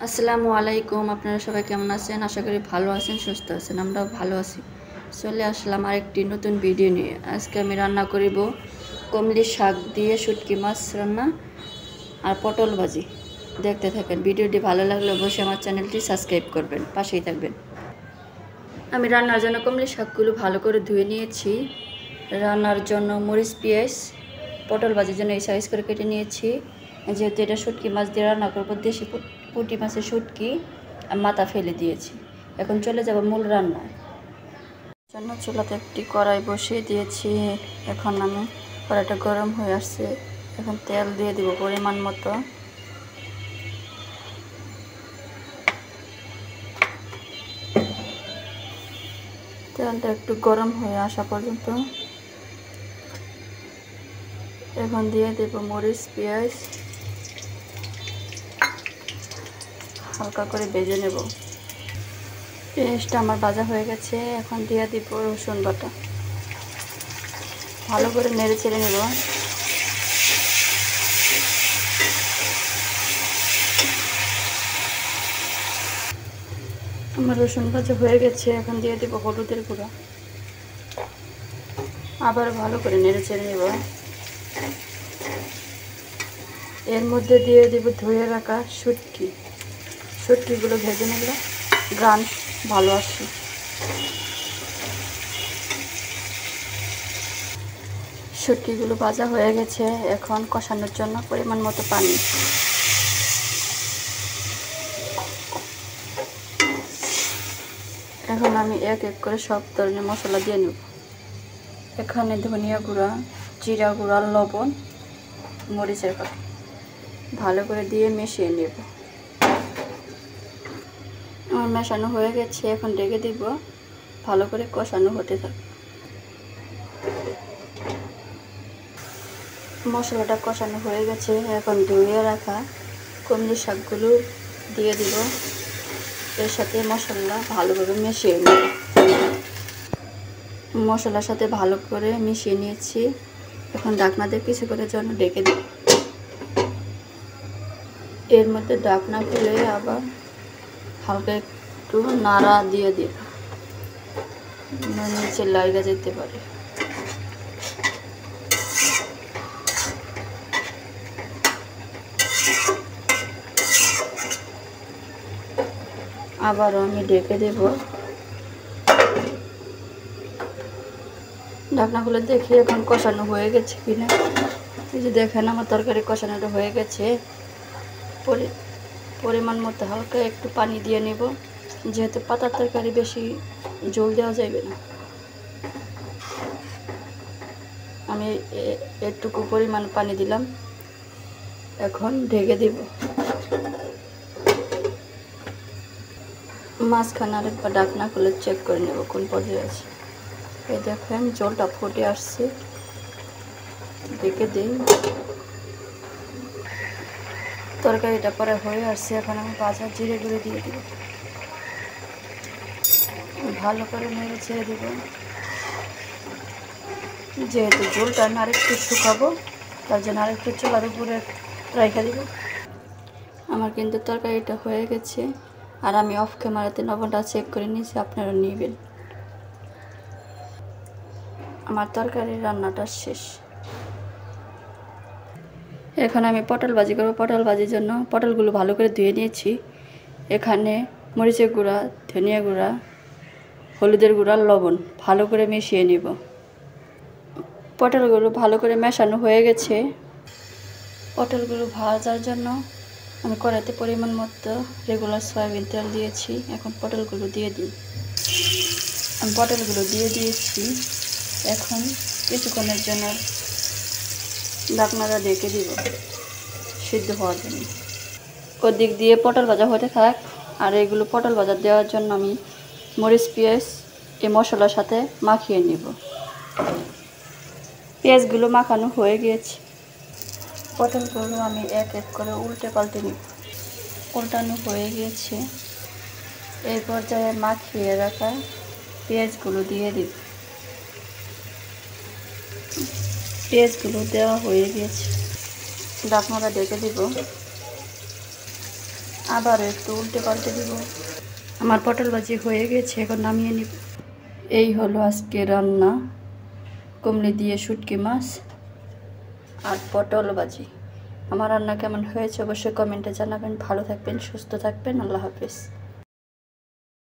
আসসালামু আলাইকুম। আপনারা সবাই কেমন আছেন? আশা করি ভালো আছেন, সুস্থ আছেন। আমরাও ভালো আছি। চলে আসলাম আরেকটি নতুন ভিডিও নিয়ে। আজকে আমি রান্না করিব কমলি শাক দিয়ে শুটকি মাছ রান্না আর পটল ভাজি। দেখতে থাকেন। ভিডিওটি ভালো লাগলে অবশ্যই আমার চ্যানেলটি সাবস্ক্রাইব করবেন, পাশেই থাকবেন। আমি রান্নার জন্য কমলি শাকগুলো ভালো করে ধুয়ে নিয়েছি। রান্নার জন্য মরিচ, পেঁয়াজ, পটল ভাজির জন্য এই সাইজ করে কেটে নিয়েছি। যেহেতু এটা শুটকি মাছ দিয়ে রান্না করবো, দেশি পুঁটি মাছের শুটকি মাথা ফেলে দিয়েছি। এখন চলে যাব মূল রান্নায়। জন্য চুলাতে একটি কড়াই বসিয়ে দিয়েছি। এখন আমি কড়াইটা গরম হয়ে আসছে, এখন তেল দিয়ে দিব পরিমাণ মতো। তেলটা একটু গরম হয়ে আসা পর্যন্ত এখন দিয়ে দেব মরিচ, পেঁয়াজ, হালকা করে ভেজে নেব। পেঁয়াজটা আমার ভাজা হয়ে গেছে, এখন দিয়ে দিব রসুন বাটা। ভালো করে নেড়ে চেড়ে নেব। আমার রসুন ভাজা হয়ে গেছে, এখন দিয়ে দেব হলুদের গুঁড়া। আবার ভালো করে নেড়ে চেড়ে নেব। এর মধ্যে দিয়ে দেব ধুয়ে রাখা শুটকিগুলো ভেজে নিলে ঘ্রাণ ভালো আসে। শুটকিগুলো ভাজা হয়ে গেছে, এখন কষানোর জন্য পরিমাণ মতো পানি। এখন আমি এক এক করে সব ধরনের মশলা দিয়ে নেব। এখানে ধনিয়া গুঁড়া, জিরা গুঁড়া, লবণ, মরিচের গুঁড়া ভালো করে দিয়ে মিশিয়ে নেব। আমার মেশানো হয়ে গেছে, এখন ঢেকে দিব। ভালো করে কষানো হতে থাকবে। মশলাটা কষানো হয়ে গেছে, এখন ধুয়ে রাখা কমলি শাকগুলো দিয়ে দিব। এর সাথে মশলা ভালোভাবে মিশিয়ে নেব। মশলার সাথে ভালো করে মিশিয়ে নিয়েছি, এখন ঢাকনা দিয়ে কিছুক্ষণের জন্য ঢেকে দিই। এর মধ্যে ঢাকনা খুলে আবার হালকা একটু নাড়া দিয়ে দিই, নিচে লাগা যেতে পারে। আবারও আমি ঢেকে দেব। ঢাকনা খুলে দেখি এখন কষানো হয়ে গেছে কিনা। এই যে দেখেন আমার তরকারি কষানোটা হয়ে গেছে। পরিমাণ মতো হালকা একটু পানি দিয়ে নেব, যেহেতু পাতার তরকারি বেশি ঝোল দেওয়া যাবে না। আমি একটুকু পরিমাণ পানি দিলাম, এখন ঢেকে দেব। মাঝখানে আরেকবার ঢাকনা খুলে চেক করে নেব কোন পর্যায়ে আছে। এই দেখেন জলটা ফুটে আসছে, ঢেকে দিই। তরকারিটা পরে হয়ে আসছে, এখন আমি ভাজা জিরে গুঁড়ো দিয়ে দিব। ভালো করে নেড়ে ছেড়ে দেব। যেহেতু ঝোলটা আরেকটু শুকাবো, তার জন্য আরেকটু চুলার উপরে রেখে দেব। আমার কিন্তু তরকারিটা হয়ে গেছে, আর আমি অফ ক্যামেরাতে লবণটা চেক করে নিয়েছি, আপনারা নেবেন। আমার তরকারির রান্নাটা শেষ। এখন আমি পটল ভাজি করব। পটল ভাজির জন্য পটলগুলো ভালো করে ধুয়ে নিয়েছি। এখানে মরিচের গুঁড়া, ধনিয়া গুঁড়া, হলুদের গুঁড়া, লবণ ভালো করে মিশিয়ে নিব। পটলগুলো ভালো করে মেশানো হয়ে গেছে। পটলগুলো ভাজার জন্য আমি কড়াইতে পরিমাণ মতো রেগুলার সয়াবিন তেল দিয়েছি। এখন পটলগুলো দিয়ে দিই। আমি পটলগুলো দিয়ে দিয়েছি, এখন কিছুক্ষণের জন্য ঢাকনাটা ঢেকে দিব সিদ্ধ হওয়ার জন্য। ওদিক দিয়ে পটল ভাজা হতে থাক, আর এগুলো পটল ভাজা দেওয়ার জন্য আমি মরিচ, পেঁয়াজ এই মশলার সাথে মাখিয়ে নিব। পেঁয়াজগুলো মাখানো হয়ে গিয়েছে, পটলগুলো আমি এক এক করে উল্টে পাল্টে নিব। উল্টানো হয়ে গিয়েছে, এই পর্যায়ে মাখিয়ে রাখা পেঁয়াজগুলো দিয়ে দিব। পেঁয়াজগুলো দেওয়া হয়ে গিয়েছে, ঢাকনাটা ঢেকে দিব। আবার একটু উল্টে পাল্টে দিব। আমার পটল ভাজি হয়ে গেছে, এখন নামিয়ে নিব। এই হলো আজকে রান্না, কুমড়ি দিয়ে শুটকি মাছ আর পটল ভাজি। আমার রান্না কেমন হয়েছে অবশ্যই কমেন্টে জানাবেন। ভালো থাকবেন, সুস্থ থাকবেন। আল্লাহ হাফেজ।